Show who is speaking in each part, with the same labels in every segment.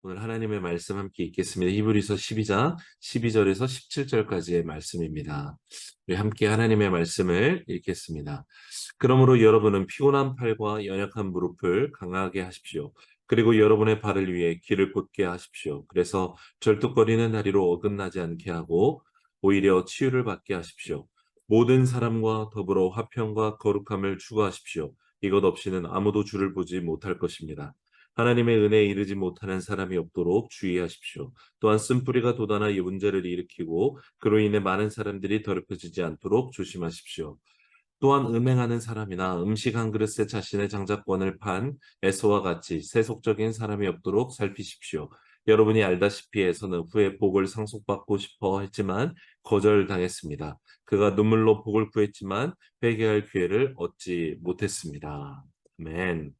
Speaker 1: 오늘 하나님의 말씀 함께 읽겠습니다. 히브리서 12장 12절에서 17절까지의 말씀입니다. 우리 함께 하나님의 말씀을 읽겠습니다. 그러므로 여러분은 피곤한 팔과 연약한 무릎을 강하게 하십시오. 그리고 여러분의 발을 위해 길을 곧게 하십시오. 그래서 절뚝거리는 다리로 어긋나지 않게 하고 오히려 치유를 받게 하십시오. 모든 사람과 더불어 화평과 거룩함을 추구하십시오. 이것 없이는 아무도 주를 보지 못할 것입니다. 하나님의 은혜에 이르지 못하는 사람이 없도록 주의하십시오. 또한 쓴뿌리가 돋아나 이 문제를 일으키고 그로 인해 많은 사람들이 더럽혀지지 않도록 조심하십시오. 또한 음행하는 사람이나 음식 한 그릇에 자신의 장자권을 판 에서와 같이 세속적인 사람이 없도록 살피십시오. 여러분이 알다시피 에서는 후에 복을 상속받고 싶어 했지만 거절당했습니다. 그가 눈물로 복을 구했지만 회개할 기회를 얻지 못했습니다. 아멘.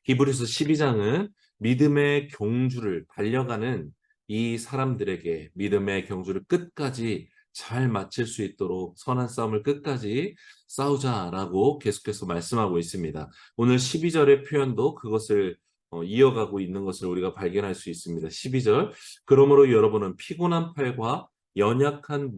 Speaker 1: 히브리서 12장은 믿음의 경주를 달려가는 이 사람들에게 믿음의 경주를 끝까지 잘 마칠 수 있도록 선한 싸움을 끝까지 싸우자라고 계속해서 말씀하고 있습니다. 오늘 12절의 표현도 그것을 이어가고 있는 것을 우리가 발견할 수 있습니다. 12절, 그러므로 여러분은 피곤한 팔과 연약한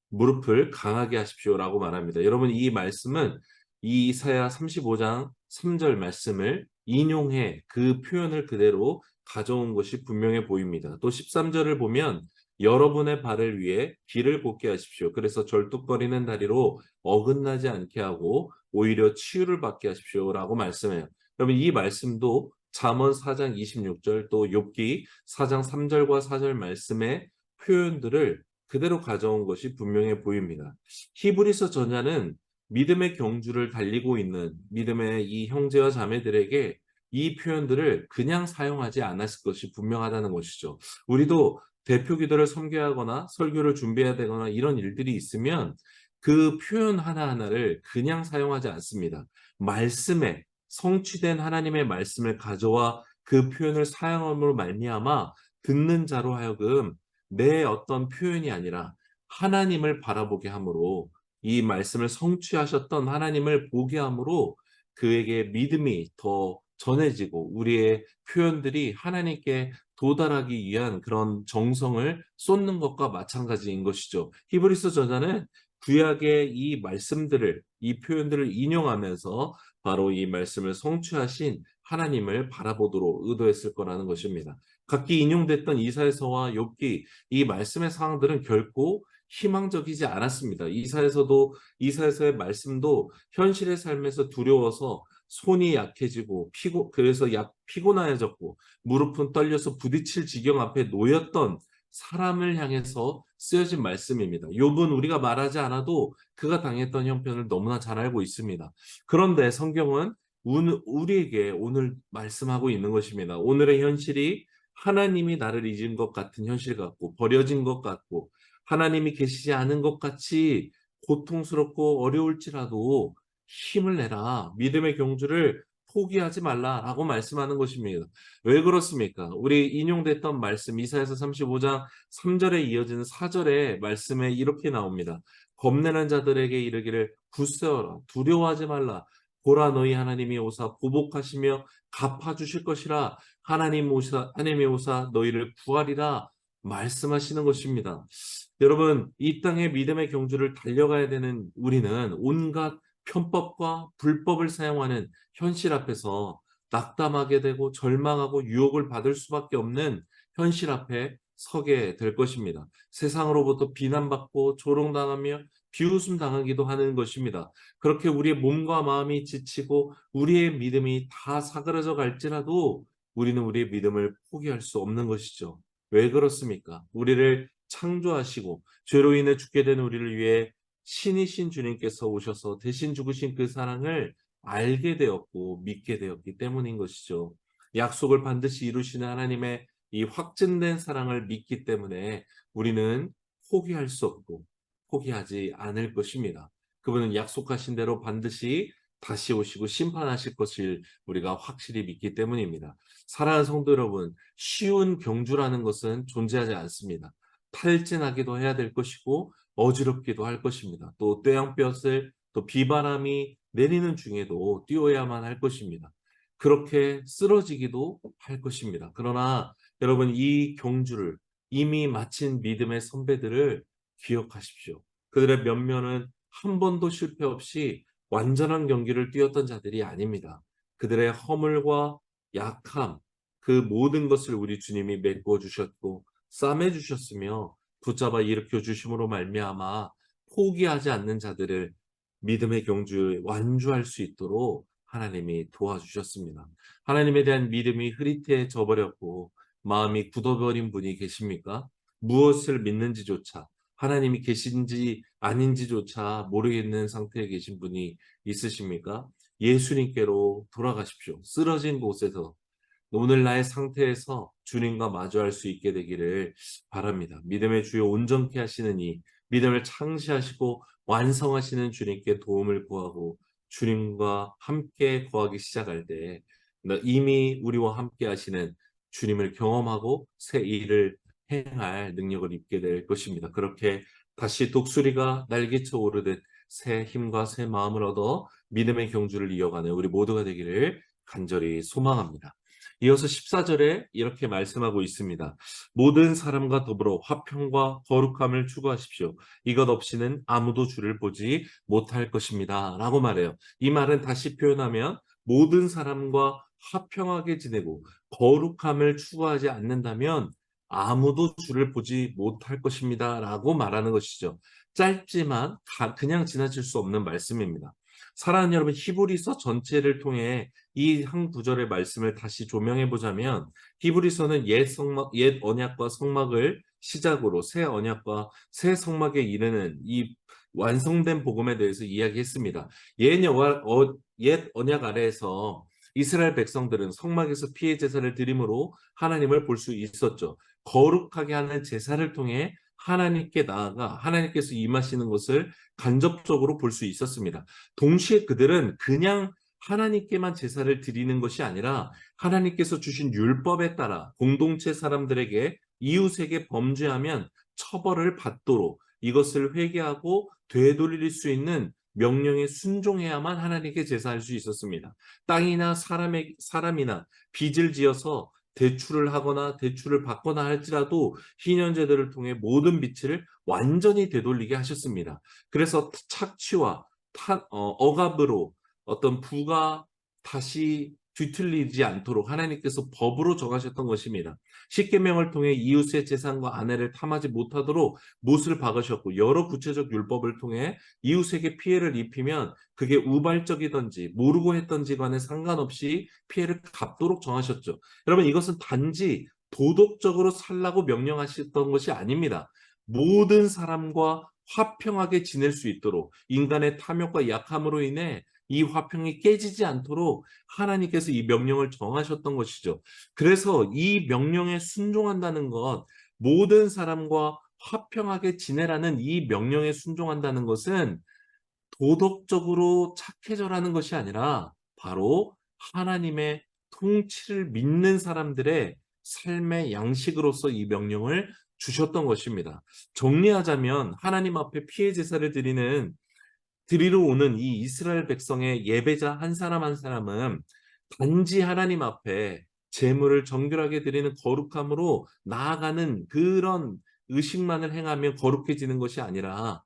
Speaker 1: 무릎을 강하게 하십시오라고 말합니다. 여러분, 이 말씀은 이 이사야 35장 3절 말씀을 인용해 그 표현을 그대로 가져온 것이 분명해 보입니다. 또 13절을 보면 여러분의 발을 위해 길을 걷게 하십시오. 그래서 절뚝거리는 다리로 어긋나지 않게 하고 오히려 치유를 받게 하십시오라고 말씀해요. 그러면 이 말씀도 잠언 4장 26절 또 욥기 4장 3절과 4절 말씀의 표현들을 그대로 가져온 것이 분명해 보입니다. 히브리서 저자는 믿음의 경주를 달리고 있는 믿음의 이 형제와 자매들에게 이 표현들을 그냥 사용하지 않았을 것이 분명하다는 것이죠. 우리도 대표 기도를 섬겨하거나 설교를 준비해야 되거나 이런 일들이 있으면 그 표현 하나하나를 그냥 사용하지 않습니다. 말씀에 성취된 하나님의 말씀을 가져와 그 표현을 사용함으로 말미암아 듣는 자로 하여금 내 어떤 표현이 아니라 하나님을 바라보게 함으로 이 말씀을 성취하셨던 하나님을 보게 함으로 그에게 믿음이 더 전해지고 우리의 표현들이 하나님께 도달하기 위한 그런 정성을 쏟는 것과 마찬가지인 것이죠. 히브리서 저자는 구약의 이 말씀들을, 이 표현들을 인용하면서 바로 이 말씀을 성취하신 하나님을 바라보도록 의도했을 거라는 것입니다. 각기 인용됐던 이사야서와 욥기, 이 말씀의 상황들은 결코 희망적이지 않았습니다. 이사야서의 말씀도 현실의 삶에서 두려워서 손이 약해지고 그래서 피곤해졌고 무릎은 떨려서 부딪힐 지경 앞에 놓였던 사람을 향해서 쓰여진 말씀입니다. 욥은 우리가 말하지 않아도 그가 당했던 형편을 너무나 잘 알고 있습니다. 그런데 성경은 우리에게 오늘 말씀하고 있는 것입니다. 오늘의 현실이 하나님이 나를 잊은 것 같은 현실 같고 버려진 것 같고 하나님이 계시지 않은 것 같이 고통스럽고 어려울지라도 힘을 내라. 믿음의 경주를 포기하지 말라라고 말씀하는 것입니다. 왜 그렇습니까? 우리 인용됐던 말씀 이사야서 35장 3절에 이어지는 4절의 말씀에 이렇게 나옵니다. 겁내는 자들에게 이르기를 굳세어라 두려워하지 말라. 보라 너희 하나님이 오사 보복하시며 갚아주실 것이라. 하나님이 오사 너희를 구하리라 말씀하시는 것입니다. 여러분, 이 땅의 믿음의 경주를 달려가야 되는 우리는 온갖 편법과 불법을 사용하는 현실 앞에서 낙담하게 되고 절망하고 유혹을 받을 수밖에 없는 현실 앞에 서게 될 것입니다. 세상으로부터 비난받고 조롱당하며 비웃음 당하기도 하는 것입니다. 그렇게 우리의 몸과 마음이 지치고 우리의 믿음이 다 사그라져 갈지라도 우리는 우리의 믿음을 포기할 수 없는 것이죠. 왜 그렇습니까? 우리를 창조하시고 죄로 인해 죽게 된 우리를 위해 신이신 주님께서 오셔서 대신 죽으신 그 사랑을 알게 되었고 믿게 되었기 때문인 것이죠. 약속을 반드시 이루시는 하나님의 이 확증된 사랑을 믿기 때문에 우리는 포기할 수 없고 포기하지 않을 것입니다. 그분은 약속하신 대로 반드시 다시 오시고 심판하실 것을 우리가 확실히 믿기 때문입니다. 사랑하는 성도 여러분, 쉬운 경주라는 것은 존재하지 않습니다. 탈진하기도 해야 될 것이고 어지럽기도 할 것입니다. 또 떼양볕을 또 비바람이 내리는 중에도 뛰어야만 할 것입니다. 그렇게 쓰러지기도 할 것입니다. 그러나 여러분, 이 경주를 이미 마친 믿음의 선배들을 기억하십시오. 그들의 면면은 한 번도 실패 없이 완전한 경기를 뛰었던 자들이 아닙니다. 그들의 허물과 약함, 그 모든 것을 우리 주님이 메꾸어 주셨고 싸매 주셨으며 붙잡아 일으켜 주심으로 말미암아 포기하지 않는 자들을 믿음의 경주에 완주할 수 있도록 하나님이 도와주셨습니다. 하나님에 대한 믿음이 흐릿해져 버렸고 마음이 굳어버린 분이 계십니까? 무엇을 믿는지조차, 하나님이 계신지 아닌지조차 모르겠는 상태에 계신 분이 있으십니까? 예수님께로 돌아가십시오. 쓰러진 곳에서 오늘 나의 상태에서 주님과 마주할 수 있게 되기를 바랍니다. 믿음의 주요 온전케 하시는 이 믿음을 창시하시고 완성하시는 주님께 도움을 구하고 주님과 함께 거하기 시작할 때 이미 우리와 함께 하시는 주님을 경험하고 새 일을 행할 능력을 입게 될 것입니다. 그렇게 다시 독수리가 날개쳐 오르듯 새 힘과 새 마음을 얻어 믿음의 경주를 이어가는 우리 모두가 되기를 간절히 소망합니다. 이어서 14절에 이렇게 말씀하고 있습니다. 모든 사람과 더불어 화평과 거룩함을 추구하십시오. 이것 없이는 아무도 주를 보지 못할 것입니다. 라고 말해요. 이 말은 다시 표현하면 모든 사람과 화평하게 지내고 거룩함을 추구하지 않는다면 아무도 주를 보지 못할 것입니다. 라고 말하는 것이죠. 짧지만 그냥 지나칠 수 없는 말씀입니다. 사랑하는 여러분, 히브리서 전체를 통해 이 한 구절의 말씀을 다시 조명해 보자면 히브리서는 옛 언약과 성막을 시작으로 새 언약과 새 성막에 이르는 이 완성된 복음에 대해서 이야기했습니다. 옛 언약 아래에서 이스라엘 백성들은 성막에서 피해 제사를 드림으로 하나님을 볼 수 있었죠. 거룩하게 하는 제사를 통해 하나님께 나아가 하나님께서 임하시는 것을 간접적으로 볼 수 있었습니다. 동시에 그들은 그냥 하나님께만 제사를 드리는 것이 아니라 하나님께서 주신 율법에 따라 공동체 사람들에게 이웃에게 범죄하면 처벌을 받도록 이것을 회개하고 되돌릴 수 있는 명령에 순종해야만 하나님께 제사할 수 있었습니다. 땅이나 사람이나 빚을 지어서 대출을 하거나 대출을 받거나 할지라도 희년제들을 통해 모든 빚을 완전히 되돌리게 하셨습니다. 그래서 착취와 억압으로 어떤 부가 다시 뒤틀리지 않도록 하나님께서 법으로 정하셨던 것입니다. 십계명을 통해 이웃의 재산과 아내를 탐하지 못하도록 못을 박으셨고 여러 구체적 율법을 통해 이웃에게 피해를 입히면 그게 우발적이든지 모르고 했던지 간에 상관없이 피해를 갚도록 정하셨죠. 여러분, 이것은 단지 도덕적으로 살라고 명령하셨던 것이 아닙니다. 모든 사람과 화평하게 지낼 수 있도록 인간의 탐욕과 약함으로 인해 이 화평이 깨지지 않도록 하나님께서 이 명령을 정하셨던 것이죠. 그래서 이 명령에 순종한다는 것, 모든 사람과 화평하게 지내라는 이 명령에 순종한다는 것은 도덕적으로 착해져라는 것이 아니라 바로 하나님의 통치를 믿는 사람들의 삶의 양식으로서 이 명령을 주셨던 것입니다. 정리하자면 하나님 앞에 피해 제사를 드리러 오는 이 이스라엘 백성의 예배자 한 사람 한 사람은 단지 하나님 앞에 제물을 정결하게 드리는 거룩함으로 나아가는 그런 의식만을 행하면 거룩해지는 것이 아니라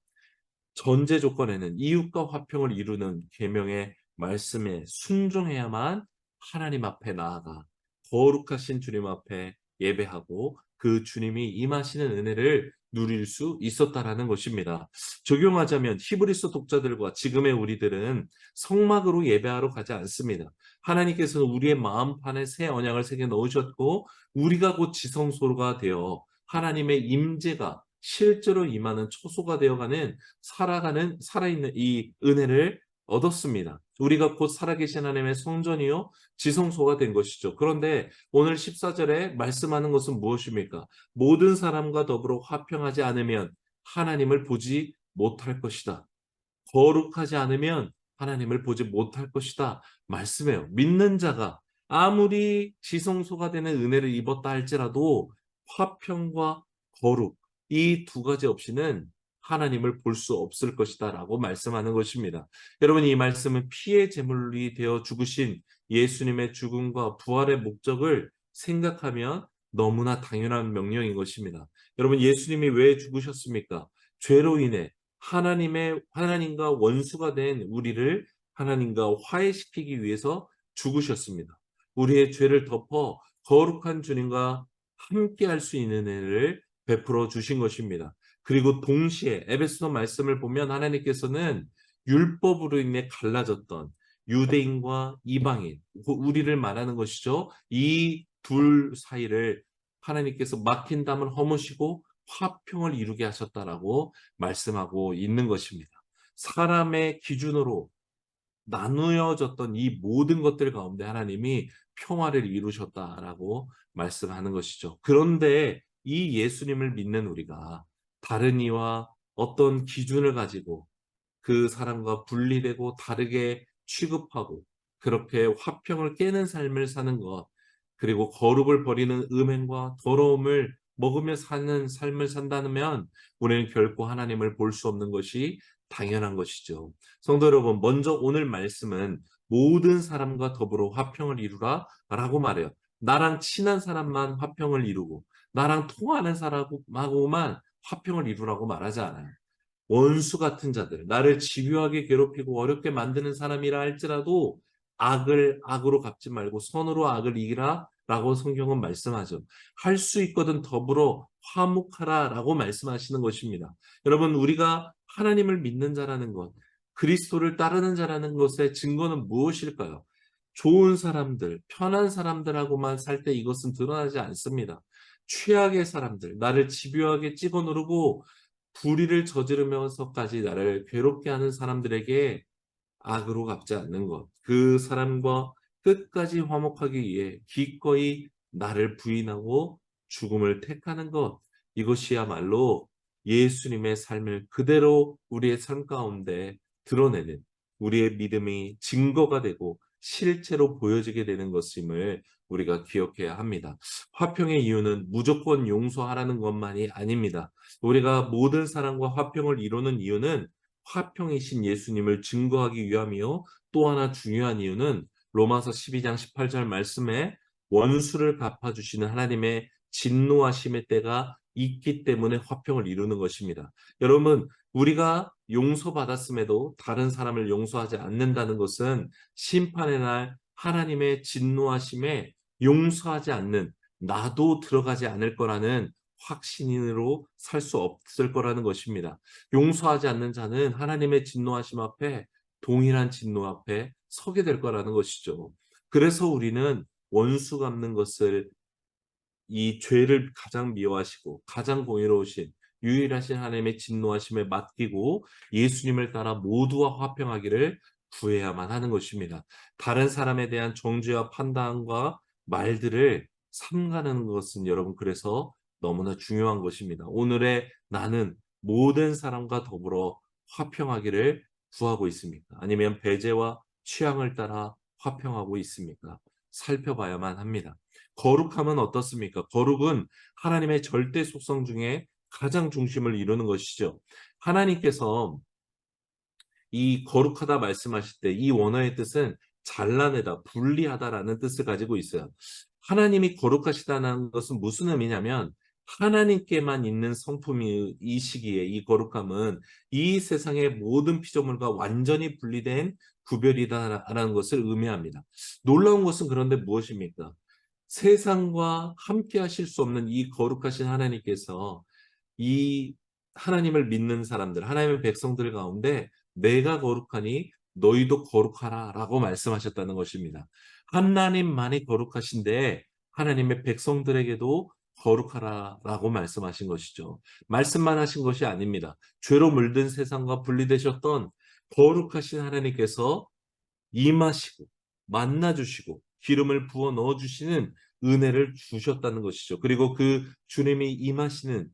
Speaker 1: 전제 조건에는 이웃과 화평을 이루는 계명의 말씀에 순종해야만 하나님 앞에 나아가 거룩하신 주님 앞에 예배하고 그 주님이 임하시는 은혜를 누릴 수 있었다라는 것입니다. 적용하자면 히브리서 독자들과 지금의 우리들은 성막으로 예배하러 가지 않습니다. 하나님께서는 우리의 마음판에 새 언약을 새겨 넣으셨고 우리가 곧 지성소가 되어 하나님의 임재가 실제로 임하는 초소가 되어가는 살아있는 이 은혜를 얻었습니다. 우리가 곧 살아계신 하나님의 성전이요 지성소가 된 것이죠. 그런데 오늘 14절에 말씀하는 것은 무엇입니까? 모든 사람과 더불어 화평하지 않으면 하나님을 보지 못할 것이다. 거룩하지 않으면 하나님을 보지 못할 것이다. 말씀해요. 믿는 자가 아무리 지성소가 되는 은혜를 입었다 할지라도 화평과 거룩 이 두 가지 없이는 하나님을 볼 수 없을 것이다 라고 말씀하는 것입니다. 여러분, 이 말씀은 피의 제물이 되어 죽으신 예수님의 죽음과 부활의 목적을 생각하면 너무나 당연한 명령인 것입니다. 여러분, 예수님이 왜 죽으셨습니까? 죄로 인해 하나님과 원수가 된 우리를 하나님과 화해시키기 위해서 죽으셨습니다. 우리의 죄를 덮어 거룩한 주님과 함께 할 수 있는 은혜를 베풀어 주신 것입니다. 그리고 동시에 에베소서 말씀을 보면 하나님께서는 율법으로 인해 갈라졌던 유대인과 이방인, 우리를 말하는 것이죠. 이 둘 사이를 하나님께서 막힌 담을 허무시고 화평을 이루게 하셨다라고 말씀하고 있는 것입니다. 사람의 기준으로 나누어졌던 이 모든 것들 가운데 하나님이 평화를 이루셨다라고 말씀하는 것이죠. 그런데 이 예수님을 믿는 우리가 다른 이와 어떤 기준을 가지고 그 사람과 분리되고 다르게 취급하고 그렇게 화평을 깨는 삶을 사는 것, 그리고 거룩을 버리는 음행과 더러움을 먹으며 사는 삶을 산다면 우리는 결코 하나님을 볼 수 없는 것이 당연한 것이죠. 성도 여러분, 먼저 오늘 말씀은 모든 사람과 더불어 화평을 이루라 라고 말해요. 나랑 친한 사람만 화평을 이루고 나랑 통하는 사람하고만 화평을 이루라고 말하지 않아요. 원수 같은 자들, 나를 집요하게 괴롭히고 어렵게 만드는 사람이라 할지라도 악을 악으로 갚지 말고 선으로 악을 이기라 라고 성경은 말씀하죠. 할 수 있거든 더불어 화목하라 라고 말씀하시는 것입니다. 여러분, 우리가 하나님을 믿는 자라는 것, 그리스도를 따르는 자라는 것의 증거는 무엇일까요? 좋은 사람들, 편한 사람들하고만 살 때 이것은 드러나지 않습니다. 최악의 사람들, 나를 집요하게 찍어 누르고 불의를 저지르면서까지 나를 괴롭게 하는 사람들에게 악으로 갚지 않는 것, 그 사람과 끝까지 화목하기 위해 기꺼이 나를 부인하고 죽음을 택하는 것, 이것이야말로 예수님의 삶을 그대로 우리의 삶 가운데 드러내는 우리의 믿음이 증거가 되고 실제로 보여지게 되는 것임을 우리가 기억해야 합니다. 화평의 이유는 무조건 용서하라는 것만이 아닙니다. 우리가 모든 사람과 화평을 이루는 이유는 화평이신 예수님을 증거하기 위함이요. 또 하나 중요한 이유는 로마서 12장 18절 말씀에 원수를 갚아주시는 하나님의 진노하심의 때가 있기 때문에 화평을 이루는 것입니다. 여러분, 우리가 용서받았음에도 다른 사람을 용서하지 않는다는 것은 심판의 날 하나님의 진노하심에 용서하지 않는 나도 들어가지 않을 거라는 확신으로 살 수 없을 거라는 것입니다. 용서하지 않는 자는 하나님의 진노하심 앞에 동일한 진노 앞에 서게 될 거라는 것이죠. 그래서 우리는 원수 갚는 것을 이 죄를 가장 미워하시고 가장 공의로우신 유일하신 하나님의 진노하심에 맡기고 예수님을 따라 모두와 화평하기를 구해야만 하는 것입니다. 다른 사람에 대한 정죄와 판단과 말들을 삼가는 것은 여러분 그래서 너무나 중요한 것입니다. 오늘의 나는 모든 사람과 더불어 화평하기를 구하고 있습니까? 아니면 배제와 취향을 따라 화평하고 있습니까? 살펴봐야만 합니다. 거룩함은 어떻습니까? 거룩은 하나님의 절대 속성 중에 가장 중심을 이루는 것이죠. 하나님께서 이 거룩하다 말씀하실 때 이 원어의 뜻은 잘라내다, 분리하다라는 뜻을 가지고 있어요. 하나님이 거룩하시다는 것은 무슨 의미냐면 하나님께만 있는 성품이 이 시기에 이 거룩함은 이 세상의 모든 피조물과 완전히 분리된 구별이다라는 것을 의미합니다. 놀라운 것은 그런데 무엇입니까? 세상과 함께 하실 수 없는 이 거룩하신 하나님께서 이 하나님을 믿는 사람들, 하나님의 백성들 가운데 내가 거룩하니 너희도 거룩하라 라고 말씀하셨다는 것입니다. 하나님만이 거룩하신데 하나님의 백성들에게도 거룩하라 라고 말씀하신 것이죠. 말씀만 하신 것이 아닙니다. 죄로 물든 세상과 분리되셨던 거룩하신 하나님께서 임하시고 만나주시고 기름을 부어 넣어주시는 은혜를 주셨다는 것이죠. 그리고 그 주님이 임하시는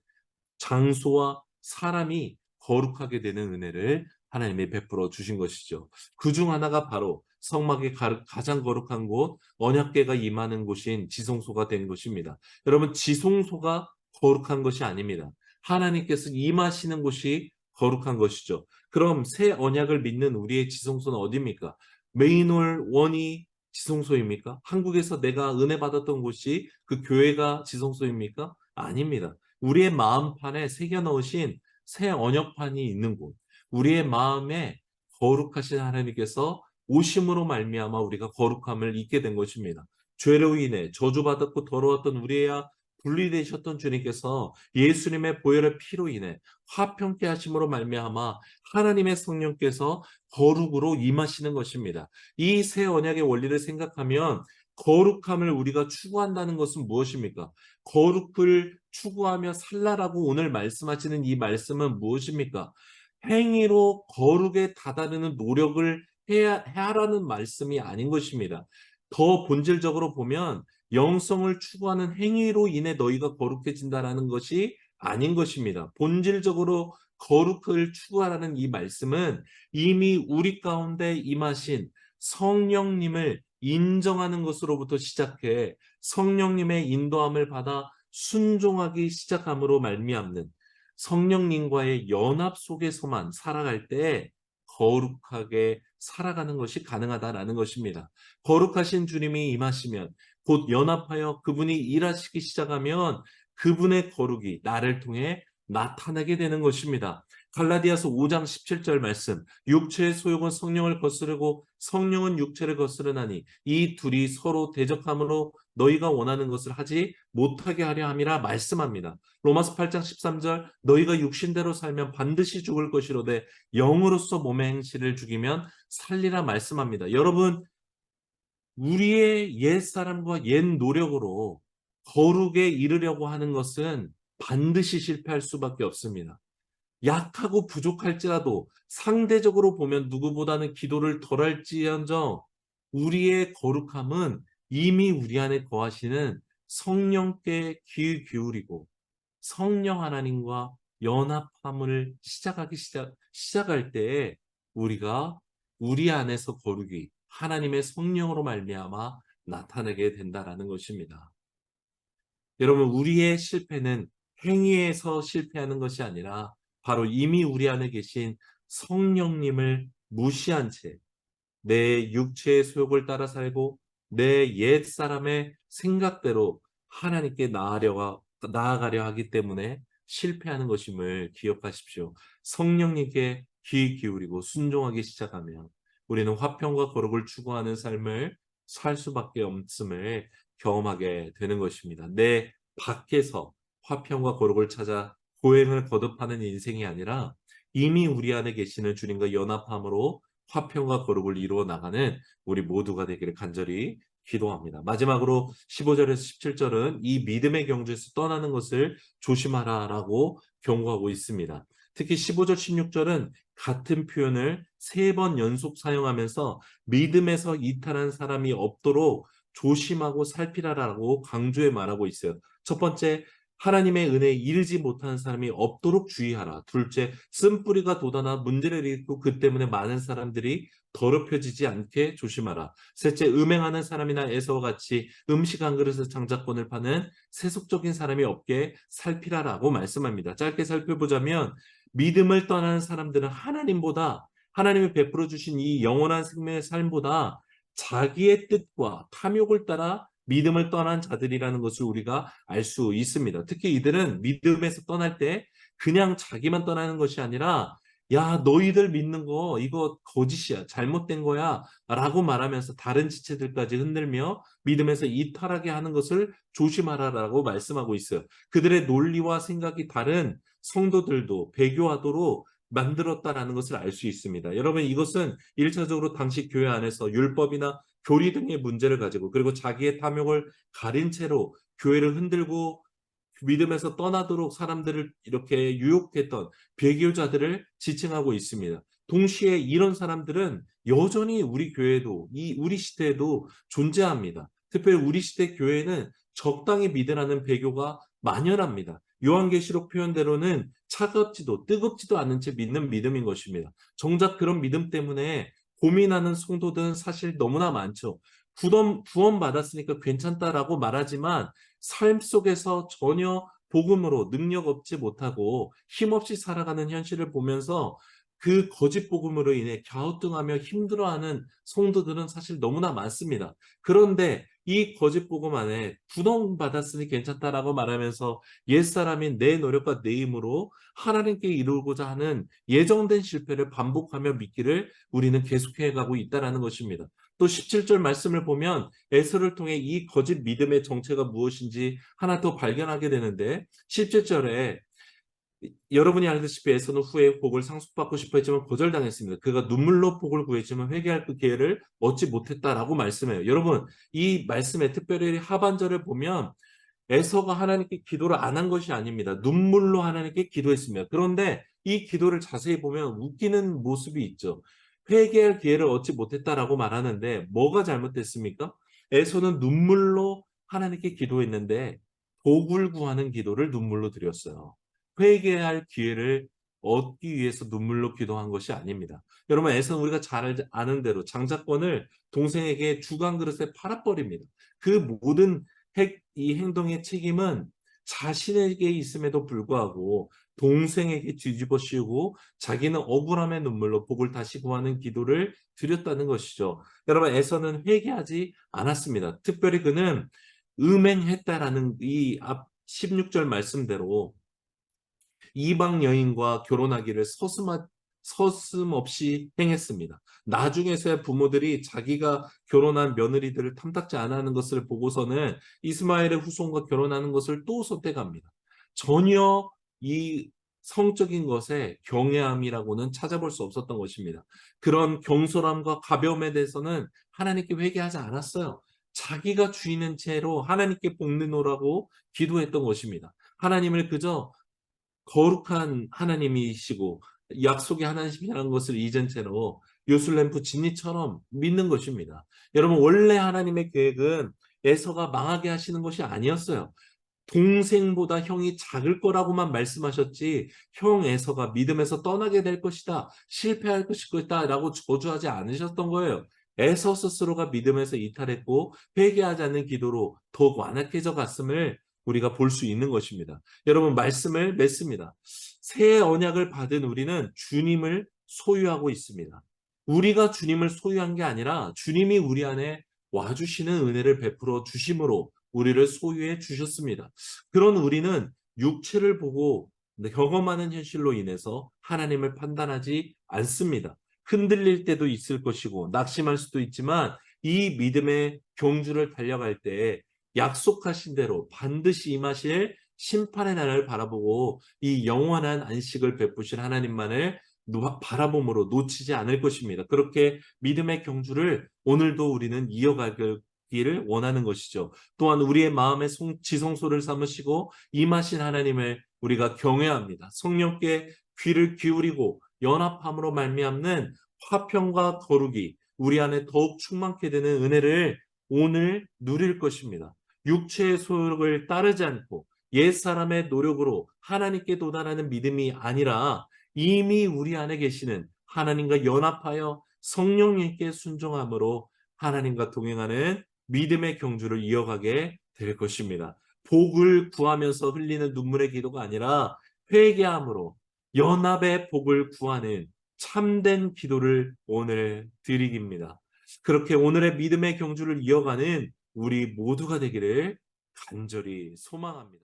Speaker 1: 장소와 사람이 거룩하게 되는 은혜를 하나님이 베풀어 주신 것이죠. 그 중 하나가 바로 성막의 가장 거룩한 곳, 언약궤가 임하는 곳인 지성소가 된 것입니다. 여러분, 지성소가 거룩한 것이 아닙니다. 하나님께서 임하시는 곳이 거룩한 것이죠. 그럼 새 언약을 믿는 우리의 지성소는 어디입니까? 메인홀 원이 지성소입니까? 한국에서 내가 은혜 받았던 곳이 그 교회가 지성소입니까? 아닙니다. 우리의 마음판에 새겨 넣으신 새 언약판이 있는 곳, 우리의 마음에 거룩하신 하나님께서 오심으로 말미암아 우리가 거룩함을 잊게 된 것입니다. 죄로 인해 저주받았고 더러웠던 우리야 분리되셨던 주님께서 예수님의 보혈의 피로 인해 화평케 하심으로 말미암아 하나님의 성령께서 거룩으로 임하시는 것입니다. 이 새 언약의 원리를 생각하면 거룩함을 우리가 추구한다는 것은 무엇입니까? 거룩을 추구하며 살라라고 오늘 말씀하시는 이 말씀은 무엇입니까? 행위로 거룩에 다다르는 노력을 해야라는 말씀이 아닌 것입니다. 더 본질적으로 보면 영성을 추구하는 행위로 인해 너희가 거룩해진다라는 것이 아닌 것입니다. 본질적으로 거룩을 추구하라는 이 말씀은 이미 우리 가운데 임하신 성령님을 인정하는 것으로부터 시작해 성령님의 인도함을 받아 순종하기 시작함으로 말미암는 성령님과의 연합 속에서만 살아갈 때 거룩하게 살아가는 것이 가능하다라는 것입니다. 거룩하신 주님이 임하시면 곧 연합하여 그분이 일하시기 시작하면 그분의 거룩이 나를 통해 나타나게 되는 것입니다. 갈라디아서 5장 17절 말씀, 육체의 소욕은 성령을 거스르고 성령은 육체를 거스르나니 이 둘이 서로 대적함으로 너희가 원하는 것을 하지 못하게 하려 함이라 말씀합니다. 로마서 8장 13절, 너희가 육신대로 살면 반드시 죽을 것이로되 영으로서 몸의 행실을 죽이면 살리라 말씀합니다. 여러분, 우리의 옛사람과 옛 노력으로 거룩에 이르려고 하는 것은 반드시 실패할 수밖에 없습니다. 약하고 부족할지라도 상대적으로 보면 누구보다는 기도를 덜할지언정 우리의 거룩함은 이미 우리 안에 거하시는 성령께 귀 기울이고 성령 하나님과 연합함을 시작할 때에 우리가 우리 안에서 거룩이 하나님의 성령으로 말미암아 나타나게 된다라는 것입니다. 여러분, 우리의 실패는 행위에서 실패하는 것이 아니라 바로 이미 우리 안에 계신 성령님을 무시한 채 내 육체의 소욕을 따라 살고 내 옛사람의 생각대로 하나님께 나아가려 하기 때문에 실패하는 것임을 기억하십시오. 성령님께 귀 기울이고 순종하기 시작하면 우리는 화평과 거룩을 추구하는 삶을 살 수밖에 없음을 경험하게 되는 것입니다. 내 밖에서 화평과 거룩을 찾아 고행을 거듭하는 인생이 아니라 이미 우리 안에 계시는 주님과 연합함으로 화평과 거룩을 이루어 나가는 우리 모두가 되기를 간절히 기도합니다. 마지막으로 15절에서 17절은 이 믿음의 경주에서 떠나는 것을 조심하라라고 경고하고 있습니다. 특히 15절, 16절은 같은 표현을 3번 연속 사용하면서 믿음에서 이탈한 사람이 없도록 조심하고 살피라라고 강조해 말하고 있어요. 첫 번째, 하나님의 은혜에 이르지 못하는 사람이 없도록 주의하라. 둘째, 쓴뿌리가 돋아나 문제를 일으키고 그 때문에 많은 사람들이 더럽혀지지 않게 조심하라. 셋째, 음행하는 사람이나 에서와 같이 음식 한 그릇에 장자권을 파는 세속적인 사람이 없게 살피라라고 말씀합니다. 짧게 살펴보자면 믿음을 떠나는 사람들은 하나님이 베풀어 주신 이 영원한 생명의 삶보다 자기의 뜻과 탐욕을 따라 믿음을 떠난 자들이라는 것을 우리가 알 수 있습니다. 특히 이들은 믿음에서 떠날 때 그냥 자기만 떠나는 것이 아니라 야, 너희들 믿는 거 이거 거짓이야, 잘못된 거야 라고 말하면서 다른 지체들까지 흔들며 믿음에서 이탈하게 하는 것을 조심하라라고 말씀하고 있어요. 그들의 논리와 생각이 다른 성도들도 배교하도록 만들었다라는 것을 알 수 있습니다. 여러분, 이것은 1차적으로 당시 교회 안에서 율법이나 교리 등의 문제를 가지고 그리고 자기의 탐욕을 가린 채로 교회를 흔들고 믿음에서 떠나도록 사람들을 이렇게 유혹했던 배교자들을 지칭하고 있습니다. 동시에 이런 사람들은 여전히 우리 교회도 우리 시대에도 존재합니다. 특별히 우리 시대 교회는 적당히 믿으라는 배교가 만연합니다. 요한계시록 표현대로는 차갑지도 뜨겁지도 않은 채 믿는 믿음인 것입니다. 정작 그런 믿음 때문에 고민하는 성도들은 사실 너무나 많죠. 구원 받았으니까 괜찮다라고 말하지만 삶 속에서 전혀 복음으로 능력 없지 못하고 힘없이 살아가는 현실을 보면서 그 거짓 복음으로 인해 갸우뚱하며 힘들어하는 성도들은 사실 너무나 많습니다. 그런데 이 거짓 복음 안에 구원받았으니 괜찮다라고 말하면서 옛사람인 내 노력과 내 힘으로 하나님께 이루고자 하는 예정된 실패를 반복하며 믿기를 우리는 계속해 가고 있다는 것입니다. 또 17절 말씀을 보면 에서를 통해 이 거짓 믿음의 정체가 무엇인지 하나 더 발견하게 되는데 17절에 여러분이 알다시피 에서는 후에 복을 상속받고 싶어 했지만 거절당했습니다. 그가 눈물로 복을 구했지만 회개할 그 기회를 얻지 못했다라고 말씀해요. 여러분, 이 말씀에 특별히 하반절을 보면 에서가 하나님께 기도를 안 한 것이 아닙니다. 눈물로 하나님께 기도했습니다. 그런데 이 기도를 자세히 보면 웃기는 모습이 있죠. 회개할 기회를 얻지 못했다라고 말하는데 뭐가 잘못됐습니까? 에서는 눈물로 하나님께 기도했는데 복을 구하는 기도를 눈물로 드렸어요. 회개할 기회를 얻기 위해서 눈물로 기도한 것이 아닙니다. 여러분, 에서는 우리가 잘 아는 대로 장자권을 동생에게 주간 그릇에 팔아버립니다. 그 모든 이 행동의 책임은 자신에게 있음에도 불구하고 동생에게 뒤집어 씌우고 자기는 억울함의 눈물로 복을 다시 구하는 기도를 드렸다는 것이죠. 여러분, 에서는 회개하지 않았습니다. 특별히 그는 음행했다라는 이 앞 16절 말씀대로 이방 여인과 결혼하기를 서슴없이 행했습니다. 나중에서야 부모들이 자기가 결혼한 며느리들을 탐탁지 않아 하는 것을 보고서는 이스마엘의 후손과 결혼하는 것을 또 선택합니다. 전혀 이 성적인 것에 경외함이라고는 찾아볼 수 없었던 것입니다. 그런 경솔함과 가벼움에 대해서는 하나님께 회개하지 않았어요. 자기가 주인인 채로 하나님께 복내노라고 기도했던 것입니다. 하나님을 그저 거룩한 하나님이시고 약속의 하나님이라는 것을 잊은 채로 요술램프 진리처럼 믿는 것입니다. 여러분, 원래 하나님의 계획은 에서가 망하게 하시는 것이 아니었어요. 동생보다 형이 작을 거라고만 말씀하셨지 형 에서가 믿음에서 떠나게 될 것이다, 실패할 것이다 라고 저주하지 않으셨던 거예요. 에서 스스로가 믿음에서 이탈했고 회개하지 않는 기도로 더욱 완악해져 갔음을 우리가 볼 수 있는 것입니다. 여러분, 말씀을 맺습니다. 새 언약을 받은 우리는 주님을 소유하고 있습니다. 우리가 주님을 소유한 게 아니라 주님이 우리 안에 와주시는 은혜를 베풀어 주심으로 우리를 소유해 주셨습니다. 그런 우리는 육체를 보고 경험하는 현실로 인해서 하나님을 판단하지 않습니다. 흔들릴 때도 있을 것이고 낙심할 수도 있지만 이 믿음의 경주를 달려갈 때 약속하신 대로 반드시 임하실 심판의 날을 바라보고 이 영원한 안식을 베푸실 하나님만을 바라봄으로 놓치지 않을 것입니다. 그렇게 믿음의 경주를 오늘도 우리는 이어가기를 원하는 것이죠. 또한 우리의 마음의 지성소를 삼으시고 임하신 하나님을 우리가 경외합니다. 성령께 귀를 기울이고 연합함으로 말미암는 화평과 거룩이 우리 안에 더욱 충만케 되는 은혜를 오늘 누릴 것입니다. 육체의 소욕을 따르지 않고 옛사람의 노력으로 하나님께 도달하는 믿음이 아니라 이미 우리 안에 계시는 하나님과 연합하여 성령님께 순종함으로 하나님과 동행하는 믿음의 경주를 이어가게 될 것입니다. 복을 구하면서 흘리는 눈물의 기도가 아니라 회개함으로 연합의 복을 구하는 참된 기도를 오늘 드리깁니다. 그렇게 오늘의 믿음의 경주를 이어가는 우리 모두가 되기를 간절히 소망합니다.